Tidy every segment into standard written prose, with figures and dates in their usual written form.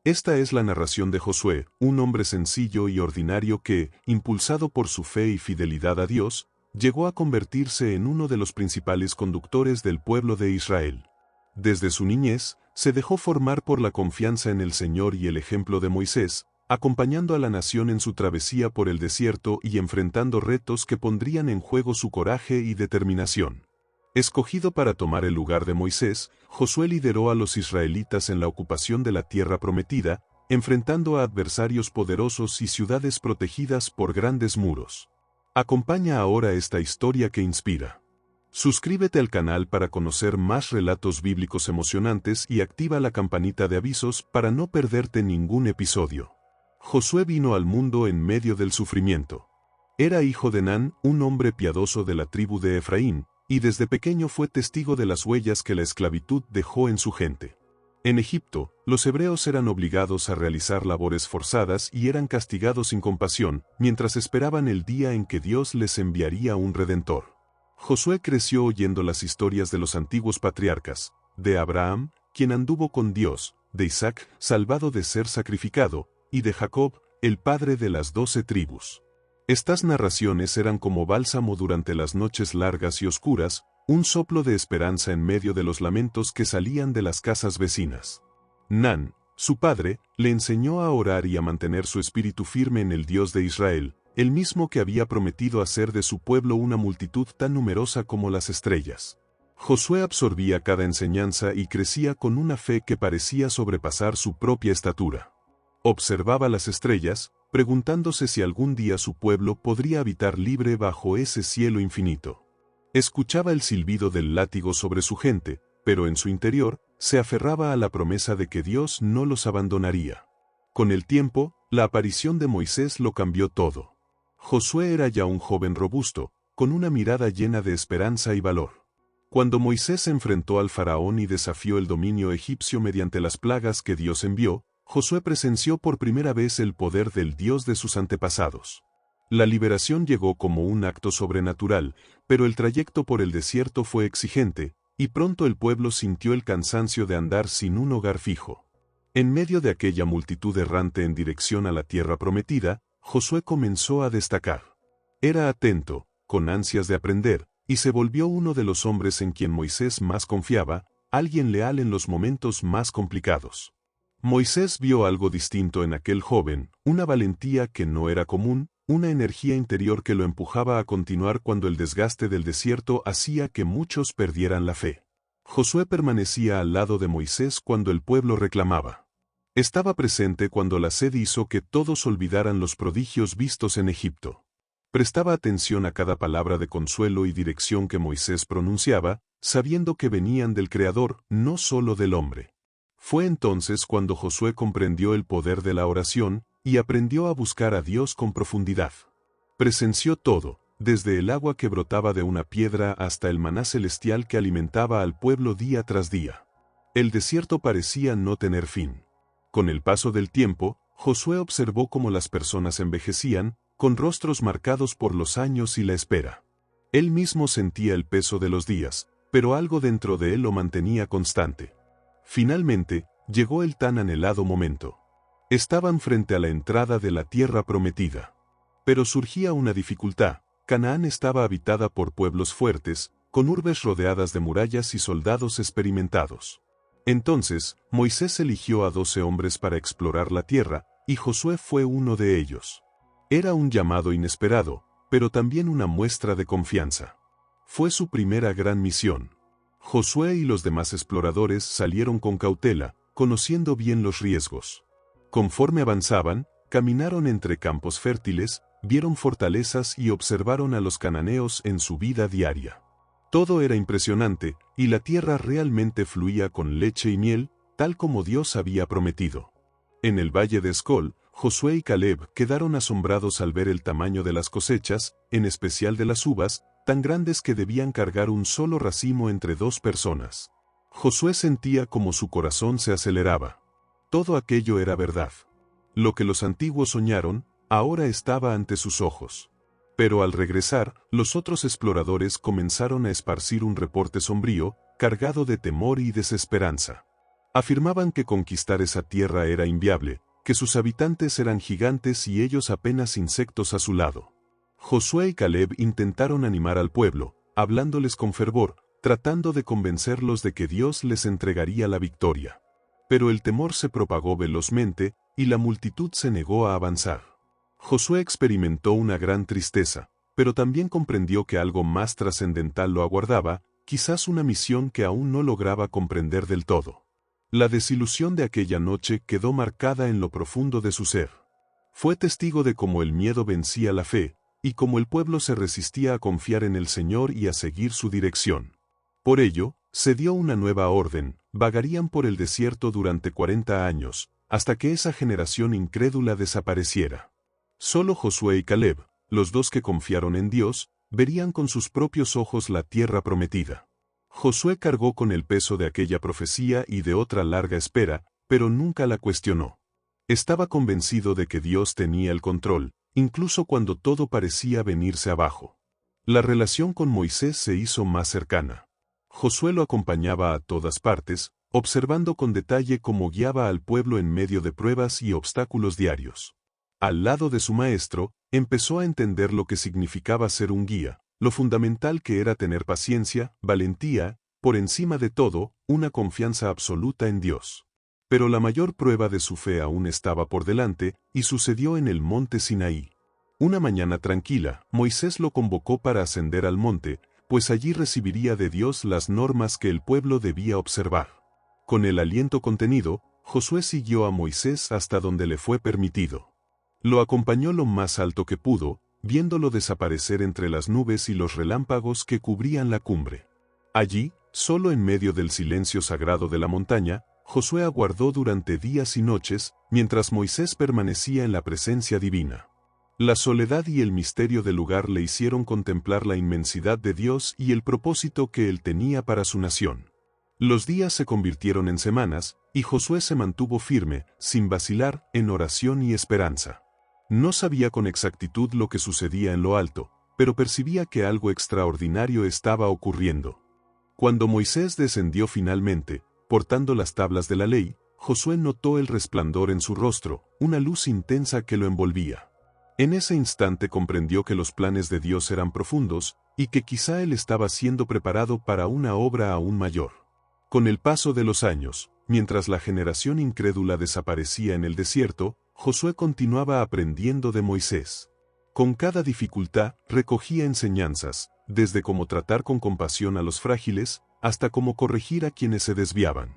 Esta es la narración de Josué, un hombre sencillo y ordinario que, impulsado por su fe y fidelidad a Dios, llegó a convertirse en uno de los principales conductores del pueblo de Israel. Desde su niñez, se dejó formar por la confianza en el Señor y el ejemplo de Moisés, acompañando a la nación en su travesía por el desierto y enfrentando retos que pondrían en juego su coraje y determinación. Escogido para tomar el lugar de Moisés, Josué lideró a los israelitas en la ocupación de la tierra prometida, enfrentando a adversarios poderosos y ciudades protegidas por grandes muros. Acompaña ahora esta historia que inspira. Suscríbete al canal para conocer más relatos bíblicos emocionantes y activa la campanita de avisos para no perderte ningún episodio. Josué vino al mundo en medio del sufrimiento. Era hijo de Nan, un hombre piadoso de la tribu de Efraín, y desde pequeño fue testigo de las huellas que la esclavitud dejó en su gente. En Egipto, los hebreos eran obligados a realizar labores forzadas y eran castigados sin compasión, mientras esperaban el día en que Dios les enviaría un redentor. Josué creció oyendo las historias de los antiguos patriarcas, de Abraham, quien anduvo con Dios, de Isaac, salvado de ser sacrificado, y de Jacob, el padre de las 12 tribus. Estas narraciones eran como bálsamo durante las noches largas y oscuras, un soplo de esperanza en medio de los lamentos que salían de las casas vecinas. Nan, su padre, le enseñó a orar y a mantener su espíritu firme en el Dios de Israel, el mismo que había prometido hacer de su pueblo una multitud tan numerosa como las estrellas. Josué absorbía cada enseñanza y crecía con una fe que parecía sobrepasar su propia estatura. Observaba las estrellas, preguntándose si algún día su pueblo podría habitar libre bajo ese cielo infinito. Escuchaba el silbido del látigo sobre su gente, pero en su interior, se aferraba a la promesa de que Dios no los abandonaría. Con el tiempo, la aparición de Moisés lo cambió todo. Josué era ya un joven robusto, con una mirada llena de esperanza y valor. Cuando Moisés se enfrentó al faraón y desafió el dominio egipcio mediante las plagas que Dios envió, Josué presenció por primera vez el poder del Dios de sus antepasados. La liberación llegó como un acto sobrenatural, pero el trayecto por el desierto fue exigente, y pronto el pueblo sintió el cansancio de andar sin un hogar fijo. En medio de aquella multitud errante en dirección a la tierra prometida, Josué comenzó a destacar. Era atento, con ansias de aprender, y se volvió uno de los hombres en quien Moisés más confiaba, alguien leal en los momentos más complicados. Moisés vio algo distinto en aquel joven, una valentía que no era común, una energía interior que lo empujaba a continuar cuando el desgaste del desierto hacía que muchos perdieran la fe. Josué permanecía al lado de Moisés cuando el pueblo reclamaba. Estaba presente cuando la sed hizo que todos olvidaran los prodigios vistos en Egipto. Prestaba atención a cada palabra de consuelo y dirección que Moisés pronunciaba, sabiendo que venían del Creador, no solo del hombre. Fue entonces cuando Josué comprendió el poder de la oración y aprendió a buscar a Dios con profundidad. Presenció todo, desde el agua que brotaba de una piedra hasta el maná celestial que alimentaba al pueblo día tras día. El desierto parecía no tener fin. Con el paso del tiempo, Josué observó cómo las personas envejecían, con rostros marcados por los años y la espera. Él mismo sentía el peso de los días, pero algo dentro de él lo mantenía constante. Finalmente, llegó el tan anhelado momento. Estaban frente a la entrada de la tierra prometida. Pero surgía una dificultad. Canaán estaba habitada por pueblos fuertes, con urbes rodeadas de murallas y soldados experimentados. Entonces, Moisés eligió a 12 hombres para explorar la tierra, y Josué fue uno de ellos. Era un llamado inesperado, pero también una muestra de confianza. Fue su primera gran misión. Josué y los demás exploradores salieron con cautela, conociendo bien los riesgos. Conforme avanzaban, caminaron entre campos fértiles, vieron fortalezas y observaron a los cananeos en su vida diaria. Todo era impresionante, y la tierra realmente fluía con leche y miel, tal como Dios había prometido. En el valle de Escol, Josué y Caleb quedaron asombrados al ver el tamaño de las cosechas, en especial de las uvas, tan grandes que debían cargar un solo racimo entre 2 personas. Josué sentía como su corazón se aceleraba. Todo aquello era verdad. Lo que los antiguos soñaron, ahora estaba ante sus ojos. Pero al regresar, los otros exploradores comenzaron a esparcir un reporte sombrío, cargado de temor y desesperanza. Afirmaban que conquistar esa tierra era inviable, que sus habitantes eran gigantes y ellos apenas insectos a su lado. Josué y Caleb intentaron animar al pueblo, hablándoles con fervor, tratando de convencerlos de que Dios les entregaría la victoria. Pero el temor se propagó velozmente, y la multitud se negó a avanzar. Josué experimentó una gran tristeza, pero también comprendió que algo más trascendental lo aguardaba, quizás una misión que aún no lograba comprender del todo. La desilusión de aquella noche quedó marcada en lo profundo de su ser. Fue testigo de cómo el miedo vencía la fe, y cómo el pueblo se resistía a confiar en el Señor y a seguir su dirección. Por ello, se dio una nueva orden: vagarían por el desierto durante 40 años, hasta que esa generación incrédula desapareciera. Solo Josué y Caleb, los dos que confiaron en Dios, verían con sus propios ojos la tierra prometida. Josué cargó con el peso de aquella profecía y de otra larga espera, pero nunca la cuestionó. Estaba convencido de que Dios tenía el control, incluso cuando todo parecía venirse abajo. La relación con Moisés se hizo más cercana. Josué lo acompañaba a todas partes, observando con detalle cómo guiaba al pueblo en medio de pruebas y obstáculos diarios. Al lado de su maestro, empezó a entender lo que significaba ser un guía, lo fundamental que era tener paciencia, valentía, por encima de todo, una confianza absoluta en Dios. Pero la mayor prueba de su fe aún estaba por delante, y sucedió en el monte Sinaí. Una mañana tranquila, Moisés lo convocó para ascender al monte, pues allí recibiría de Dios las normas que el pueblo debía observar. Con el aliento contenido, Josué siguió a Moisés hasta donde le fue permitido. Lo acompañó lo más alto que pudo, viéndolo desaparecer entre las nubes y los relámpagos que cubrían la cumbre. Allí, solo en medio del silencio sagrado de la montaña, Josué aguardó durante días y noches, mientras Moisés permanecía en la presencia divina. La soledad y el misterio del lugar le hicieron contemplar la inmensidad de Dios y el propósito que Él tenía para su nación. Los días se convirtieron en semanas, y Josué se mantuvo firme, sin vacilar, en oración y esperanza. No sabía con exactitud lo que sucedía en lo alto, pero percibía que algo extraordinario estaba ocurriendo. Cuando Moisés descendió finalmente, portando las tablas de la ley, Josué notó el resplandor en su rostro, una luz intensa que lo envolvía. En ese instante comprendió que los planes de Dios eran profundos, y que quizá él estaba siendo preparado para una obra aún mayor. Con el paso de los años, mientras la generación incrédula desaparecía en el desierto, Josué continuaba aprendiendo de Moisés. Con cada dificultad, recogía enseñanzas, desde cómo tratar con compasión a los frágiles, hasta cómo corregir a quienes se desviaban.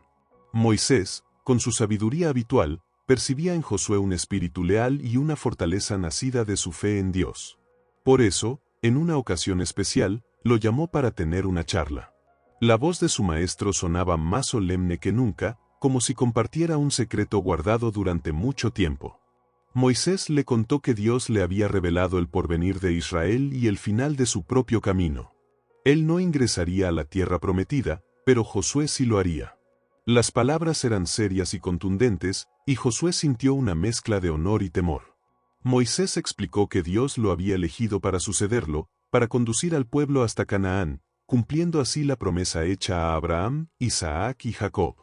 Moisés, con su sabiduría habitual, percibía en Josué un espíritu leal y una fortaleza nacida de su fe en Dios. Por eso, en una ocasión especial, lo llamó para tener una charla. La voz de su maestro sonaba más solemne que nunca, como si compartiera un secreto guardado durante mucho tiempo. Moisés le contó que Dios le había revelado el porvenir de Israel y el final de su propio camino. Él no ingresaría a la tierra prometida, pero Josué sí lo haría. Las palabras eran serias y contundentes, y Josué sintió una mezcla de honor y temor. Moisés explicó que Dios lo había elegido para sucederlo, para conducir al pueblo hasta Canaán, cumpliendo así la promesa hecha a Abraham, Isaac y Jacob.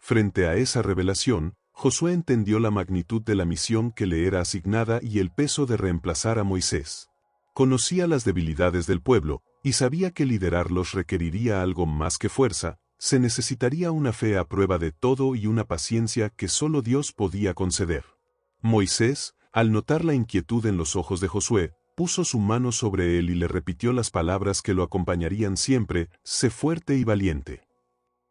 Frente a esa revelación, Josué entendió la magnitud de la misión que le era asignada y el peso de reemplazar a Moisés. Conocía las debilidades del pueblo, y sabía que liderarlos requeriría algo más que fuerza, se necesitaría una fe a prueba de todo y una paciencia que solo Dios podía conceder. Moisés, al notar la inquietud en los ojos de Josué, puso su mano sobre él y le repitió las palabras que lo acompañarían siempre: sé fuerte y valiente.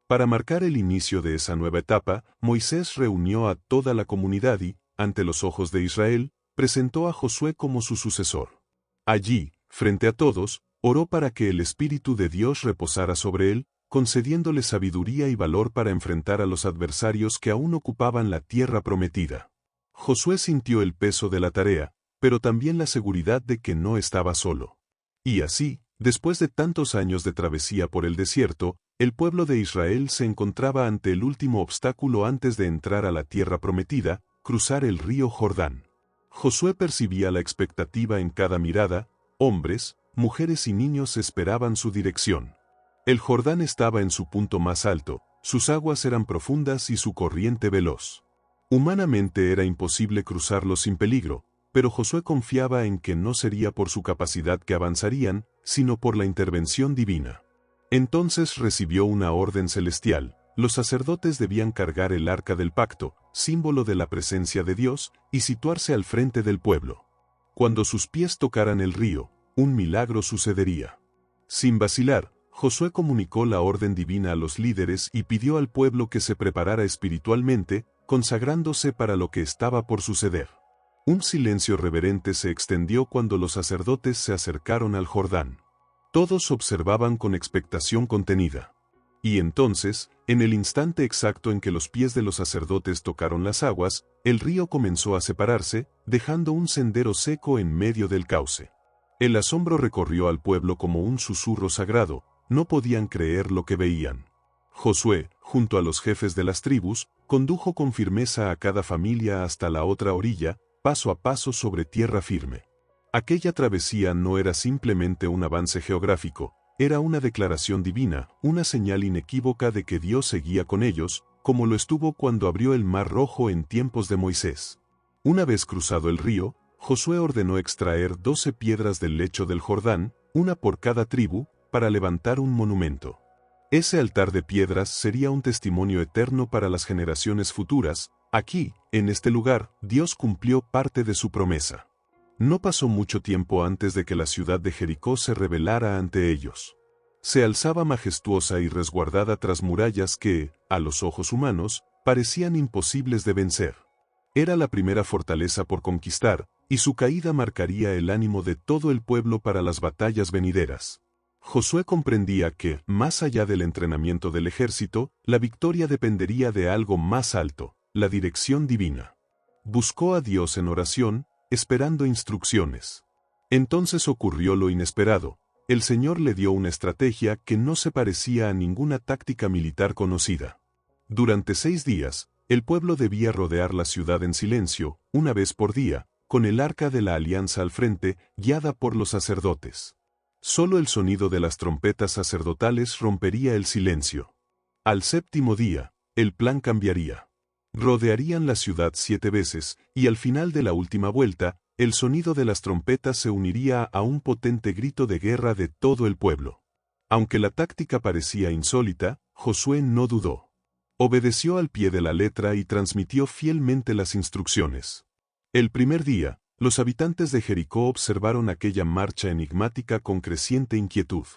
Para marcar el inicio de esa nueva etapa, Moisés reunió a toda la comunidad y, ante los ojos de Israel, presentó a Josué como su sucesor. Allí, frente a todos, oró para que el Espíritu de Dios reposara sobre él, concediéndole sabiduría y valor para enfrentar a los adversarios que aún ocupaban la tierra prometida. Josué sintió el peso de la tarea, pero también la seguridad de que no estaba solo. Y así, después de tantos años de travesía por el desierto, el pueblo de Israel se encontraba ante el último obstáculo antes de entrar a la tierra prometida, cruzar el río Jordán. Josué percibía la expectativa en cada mirada, hombres, mujeres y niños esperaban su dirección. El Jordán estaba en su punto más alto, sus aguas eran profundas y su corriente veloz. Humanamente era imposible cruzarlo sin peligro, pero Josué confiaba en que no sería por su capacidad que avanzarían, sino por la intervención divina. Entonces recibió una orden celestial: los sacerdotes debían cargar el arca del pacto, símbolo de la presencia de Dios, y situarse al frente del pueblo. Cuando sus pies tocaran el río, un milagro sucedería. Sin vacilar, Josué comunicó la orden divina a los líderes y pidió al pueblo que se preparara espiritualmente, consagrándose para lo que estaba por suceder. Un silencio reverente se extendió cuando los sacerdotes se acercaron al Jordán. Todos observaban con expectación contenida. Y entonces, en el instante exacto en que los pies de los sacerdotes tocaron las aguas, el río comenzó a separarse, dejando un sendero seco en medio del cauce. El asombro recorrió al pueblo como un susurro sagrado, no podían creer lo que veían. Josué, junto a los jefes de las tribus, condujo con firmeza a cada familia hasta la otra orilla, paso a paso sobre tierra firme. Aquella travesía no era simplemente un avance geográfico, era una declaración divina, una señal inequívoca de que Dios seguía con ellos, como lo estuvo cuando abrió el Mar Rojo en tiempos de Moisés. Una vez cruzado el río, Josué ordenó extraer 12 piedras del lecho del Jordán, una por cada tribu, para levantar un monumento. Ese altar de piedras sería un testimonio eterno para las generaciones futuras. Aquí, en este lugar, Dios cumplió parte de su promesa. No pasó mucho tiempo antes de que la ciudad de Jericó se revelara ante ellos. Se alzaba majestuosa y resguardada tras murallas que, a los ojos humanos, parecían imposibles de vencer. Era la primera fortaleza por conquistar, y su caída marcaría el ánimo de todo el pueblo para las batallas venideras. Josué comprendía que, más allá del entrenamiento del ejército, la victoria dependería de algo más alto: la dirección divina. Buscó a Dios en oración, esperando instrucciones. Entonces ocurrió lo inesperado: el Señor le dio una estrategia que no se parecía a ninguna táctica militar conocida. Durante 6 días, el pueblo debía rodear la ciudad en silencio, una vez por día, con el arca de la alianza al frente, guiada por los sacerdotes. Solo el sonido de las trompetas sacerdotales rompería el silencio. Al 7º día, el plan cambiaría. Rodearían la ciudad 7 veces, y al final de la última vuelta, el sonido de las trompetas se uniría a un potente grito de guerra de todo el pueblo. Aunque la táctica parecía insólita, Josué no dudó. Obedeció al pie de la letra y transmitió fielmente las instrucciones. El primer día, los habitantes de Jericó observaron aquella marcha enigmática con creciente inquietud.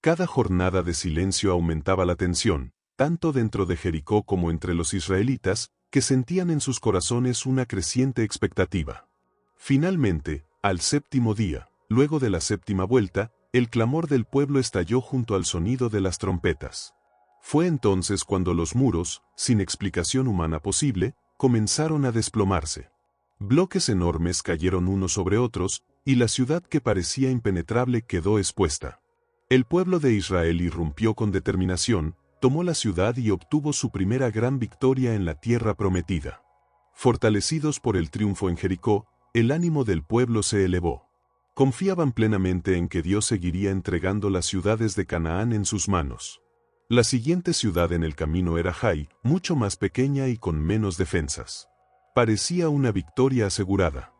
Cada jornada de silencio aumentaba la tensión, tanto dentro de Jericó como entre los israelitas, que sentían en sus corazones una creciente expectativa. Finalmente, al 7º día, luego de la 7ª vuelta, el clamor del pueblo estalló junto al sonido de las trompetas. Fue entonces cuando los muros, sin explicación humana posible, comenzaron a desplomarse. Bloques enormes cayeron unos sobre otros, y la ciudad que parecía impenetrable quedó expuesta. El pueblo de Israel irrumpió con determinación, tomó la ciudad y obtuvo su primera gran victoria en la tierra prometida. Fortalecidos por el triunfo en Jericó, el ánimo del pueblo se elevó. Confiaban plenamente en que Dios seguiría entregando las ciudades de Canaán en sus manos. La siguiente ciudad en el camino era Jai, mucho más pequeña y con menos defensas. Parecía una victoria asegurada.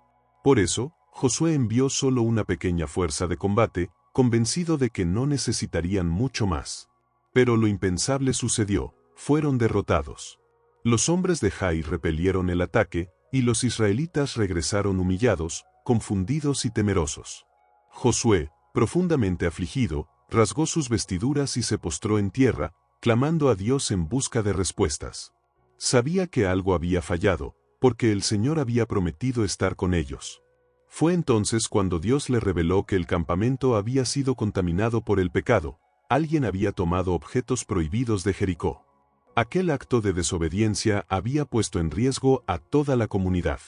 Por eso, Josué envió solo una pequeña fuerza de combate, convencido de que no necesitarían mucho más. Pero lo impensable sucedió: fueron derrotados. Los hombres de Jai repelieron el ataque, y los israelitas regresaron humillados, confundidos y temerosos. Josué, profundamente afligido, rasgó sus vestiduras y se postró en tierra, clamando a Dios en busca de respuestas. Sabía que algo había fallado, porque el Señor había prometido estar con ellos. Fue entonces cuando Dios le reveló que el campamento había sido contaminado por el pecado. Alguien había tomado objetos prohibidos de Jericó. Aquel acto de desobediencia había puesto en riesgo a toda la comunidad.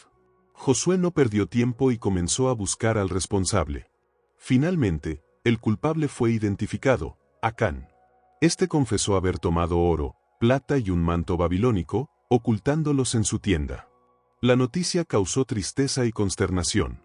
Josué no perdió tiempo y comenzó a buscar al responsable. Finalmente, el culpable fue identificado: Acán. Este confesó haber tomado oro, plata y un manto babilónico, ocultándolos en su tienda. La noticia causó tristeza y consternación.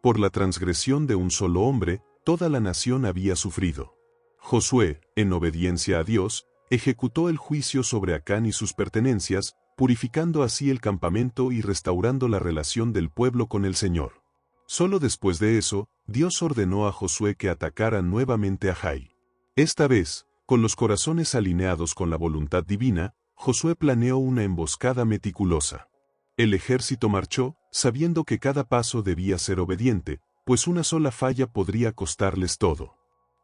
Por la transgresión de un solo hombre, toda la nación había sufrido. Josué, en obediencia a Dios, ejecutó el juicio sobre Acán y sus pertenencias, purificando así el campamento y restaurando la relación del pueblo con el Señor. Solo después de eso, Dios ordenó a Josué que atacara nuevamente a Jai. Esta vez, con los corazones alineados con la voluntad divina, Josué planeó una emboscada meticulosa. El ejército marchó, sabiendo que cada paso debía ser obediente, pues una sola falla podría costarles todo.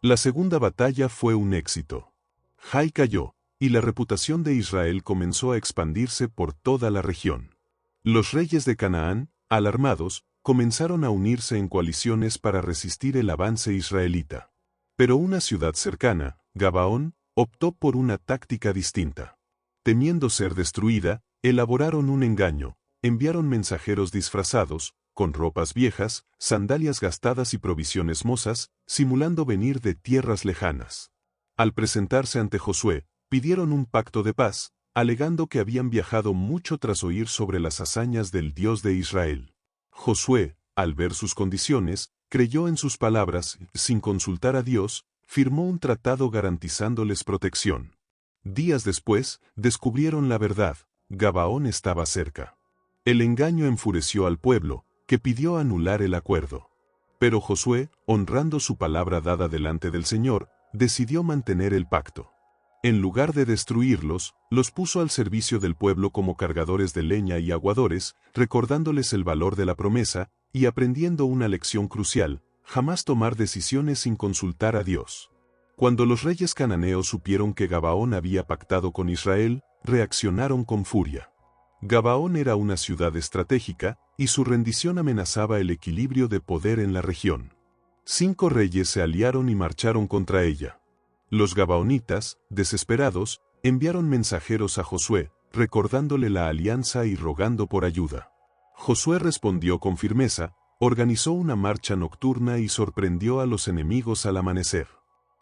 La segunda batalla fue un éxito. Jai cayó, y la reputación de Israel comenzó a expandirse por toda la región. Los reyes de Canaán, alarmados, comenzaron a unirse en coaliciones para resistir el avance israelita. Pero una ciudad cercana, Gabaón, optó por una táctica distinta. Temiendo ser destruida, elaboraron un engaño, enviaron mensajeros disfrazados, con ropas viejas, sandalias gastadas y provisiones mozas, simulando venir de tierras lejanas. Al presentarse ante Josué, pidieron un pacto de paz, alegando que habían viajado mucho tras oír sobre las hazañas del Dios de Israel. Josué, al ver sus condiciones, creyó en sus palabras, sin consultar a Dios, firmó un tratado garantizándoles protección. Días después, descubrieron la verdad, Gabaón estaba cerca. El engaño enfureció al pueblo, que pidió anular el acuerdo. Pero Josué, honrando su palabra dada delante del Señor, decidió mantener el pacto. En lugar de destruirlos, los puso al servicio del pueblo como cargadores de leña y aguadores, recordándoles el valor de la promesa, y aprendiendo una lección crucial: jamás tomar decisiones sin consultar a Dios. Cuando los reyes cananeos supieron que Gabaón había pactado con Israel, reaccionaron con furia. Gabaón era una ciudad estratégica, y su rendición amenazaba el equilibrio de poder en la región. 5 reyes se aliaron y marcharon contra ella. Los gabaonitas, desesperados, enviaron mensajeros a Josué, recordándole la alianza y rogando por ayuda. Josué respondió con firmeza, organizó una marcha nocturna y sorprendió a los enemigos al amanecer.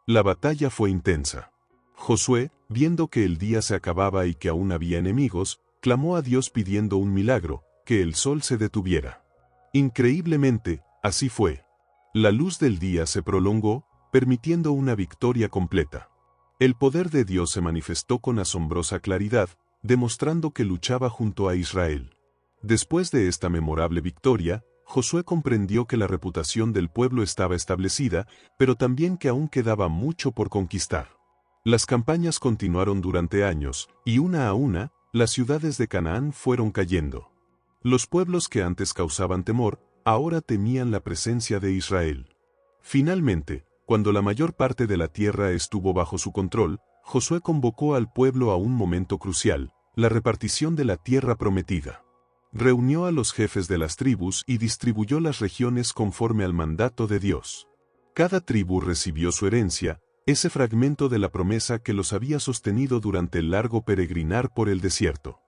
La batalla fue intensa. Josué, viendo que el día se acababa y que aún había enemigos, clamó a Dios pidiendo un milagro, que el sol se detuviera. Increíblemente, así fue. La luz del día se prolongó, permitiendo una victoria completa. El poder de Dios se manifestó con asombrosa claridad, demostrando que luchaba junto a Israel. Después de esta memorable victoria, Josué comprendió que la reputación del pueblo estaba establecida, pero también que aún quedaba mucho por conquistar. Las campañas continuaron durante años, y una a una, las ciudades de Canaán fueron cayendo. Los pueblos que antes causaban temor, ahora temían la presencia de Israel. Finalmente, cuando la mayor parte de la tierra estuvo bajo su control, Josué convocó al pueblo a un momento crucial: la repartición de la tierra prometida. Reunió a los jefes de las tribus y distribuyó las regiones conforme al mandato de Dios. Cada tribu recibió su herencia, ese fragmento de la promesa que los había sostenido durante el largo peregrinar por el desierto.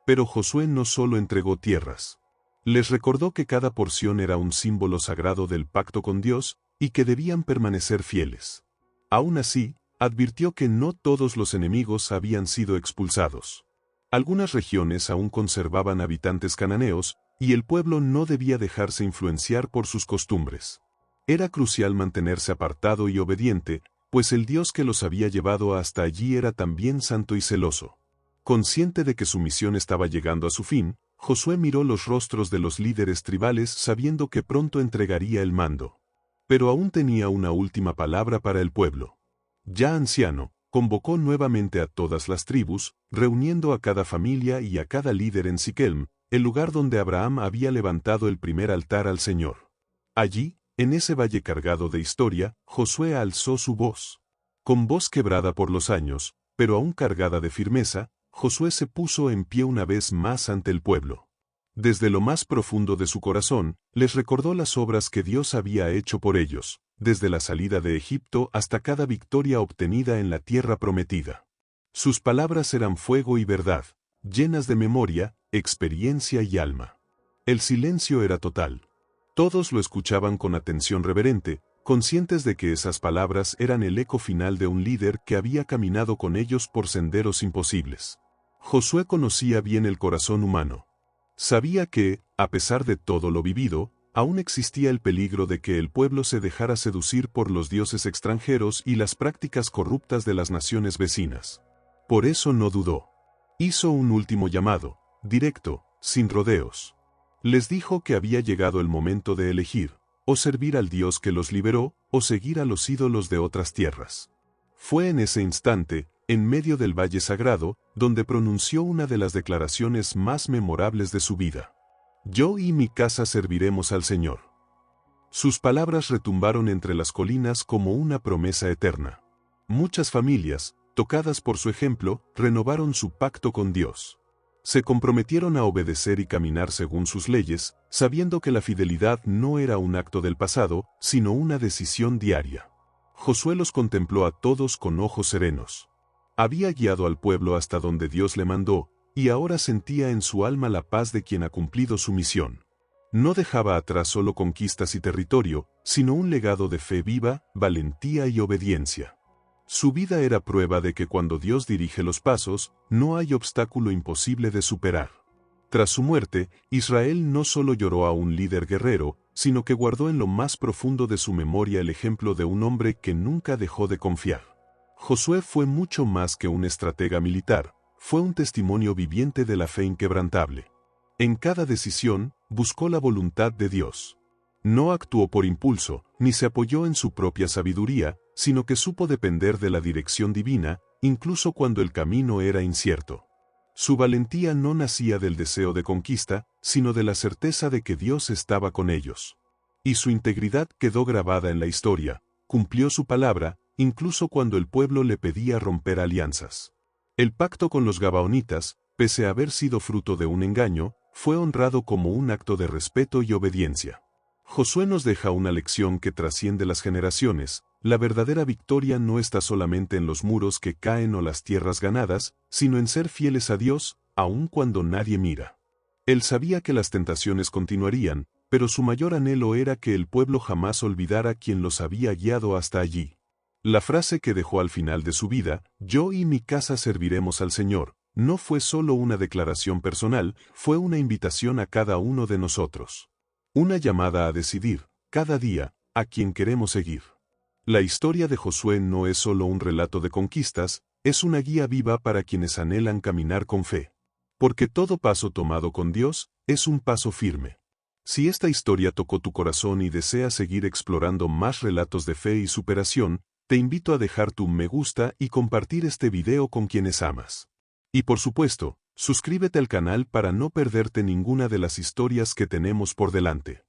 Pero Josué no solo entregó tierras. Les recordó que cada porción era un símbolo sagrado del pacto con Dios, y que debían permanecer fieles. Aún así, advirtió que no todos los enemigos habían sido expulsados. Algunas regiones aún conservaban habitantes cananeos, y el pueblo no debía dejarse influenciar por sus costumbres. Era crucial mantenerse apartado y obediente, pues el Dios que los había llevado hasta allí era también santo y celoso. Consciente de que su misión estaba llegando a su fin, Josué miró los rostros de los líderes tribales sabiendo que pronto entregaría el mando. Pero aún tenía una última palabra para el pueblo. Ya anciano, convocó nuevamente a todas las tribus, reuniendo a cada familia y a cada líder en Siquem, el lugar donde Abraham había levantado el primer altar al Señor. Allí, en ese valle cargado de historia, Josué alzó su voz. Con voz quebrada por los años, pero aún cargada de firmeza, Josué se puso en pie una vez más ante el pueblo. Desde lo más profundo de su corazón, les recordó las obras que Dios había hecho por ellos, desde la salida de Egipto hasta cada victoria obtenida en la tierra prometida. Sus palabras eran fuego y verdad, llenas de memoria, experiencia y alma. El silencio era total. Todos lo escuchaban con atención reverente, conscientes de que esas palabras eran el eco final de un líder que había caminado con ellos por senderos imposibles. Josué conocía bien el corazón humano. Sabía que, a pesar de todo lo vivido, aún existía el peligro de que el pueblo se dejara seducir por los dioses extranjeros y las prácticas corruptas de las naciones vecinas. Por eso no dudó. Hizo un último llamado, directo, sin rodeos. Les dijo que había llegado el momento de elegir, o servir al Dios que los liberó, o seguir a los ídolos de otras tierras. Fue en ese instante, en medio del valle sagrado, donde pronunció una de las declaraciones más memorables de su vida. Yo y mi casa serviremos al Señor. Sus palabras retumbaron entre las colinas como una promesa eterna. Muchas familias, tocadas por su ejemplo, renovaron su pacto con Dios. Se comprometieron a obedecer y caminar según sus leyes, sabiendo que la fidelidad no era un acto del pasado, sino una decisión diaria. Josué los contempló a todos con ojos serenos. Había guiado al pueblo hasta donde Dios le mandó, y ahora sentía en su alma la paz de quien ha cumplido su misión. No dejaba atrás solo conquistas y territorio, sino un legado de fe viva, valentía y obediencia. Su vida era prueba de que cuando Dios dirige los pasos, no hay obstáculo imposible de superar. Tras su muerte, Israel no solo lloró a un líder guerrero, sino que guardó en lo más profundo de su memoria el ejemplo de un hombre que nunca dejó de confiar. Josué fue mucho más que un estratega militar, fue un testimonio viviente de la fe inquebrantable. En cada decisión, buscó la voluntad de Dios. No actuó por impulso, ni se apoyó en su propia sabiduría, sino que supo depender de la dirección divina, incluso cuando el camino era incierto. Su valentía no nacía del deseo de conquista, sino de la certeza de que Dios estaba con ellos. Y su integridad quedó grabada en la historia, cumplió su palabra, incluso cuando el pueblo le pedía romper alianzas. El pacto con los gabaonitas, pese a haber sido fruto de un engaño, fue honrado como un acto de respeto y obediencia. Josué nos deja una lección que trasciende las generaciones. La verdadera victoria no está solamente en los muros que caen o las tierras ganadas, sino en ser fieles a Dios, aun cuando nadie mira. Él sabía que las tentaciones continuarían, pero su mayor anhelo era que el pueblo jamás olvidara quien los había guiado hasta allí. La frase que dejó al final de su vida, yo y mi casa serviremos al Señor, no fue solo una declaración personal, fue una invitación a cada uno de nosotros. Una llamada a decidir, cada día, a quien queremos seguir. La historia de Josué no es solo un relato de conquistas, es una guía viva para quienes anhelan caminar con fe. Porque todo paso tomado con Dios, es un paso firme. Si esta historia tocó tu corazón y deseas seguir explorando más relatos de fe y superación, te invito a dejar tu me gusta y compartir este video con quienes amas. Y por supuesto, suscríbete al canal para no perderte ninguna de las historias que tenemos por delante.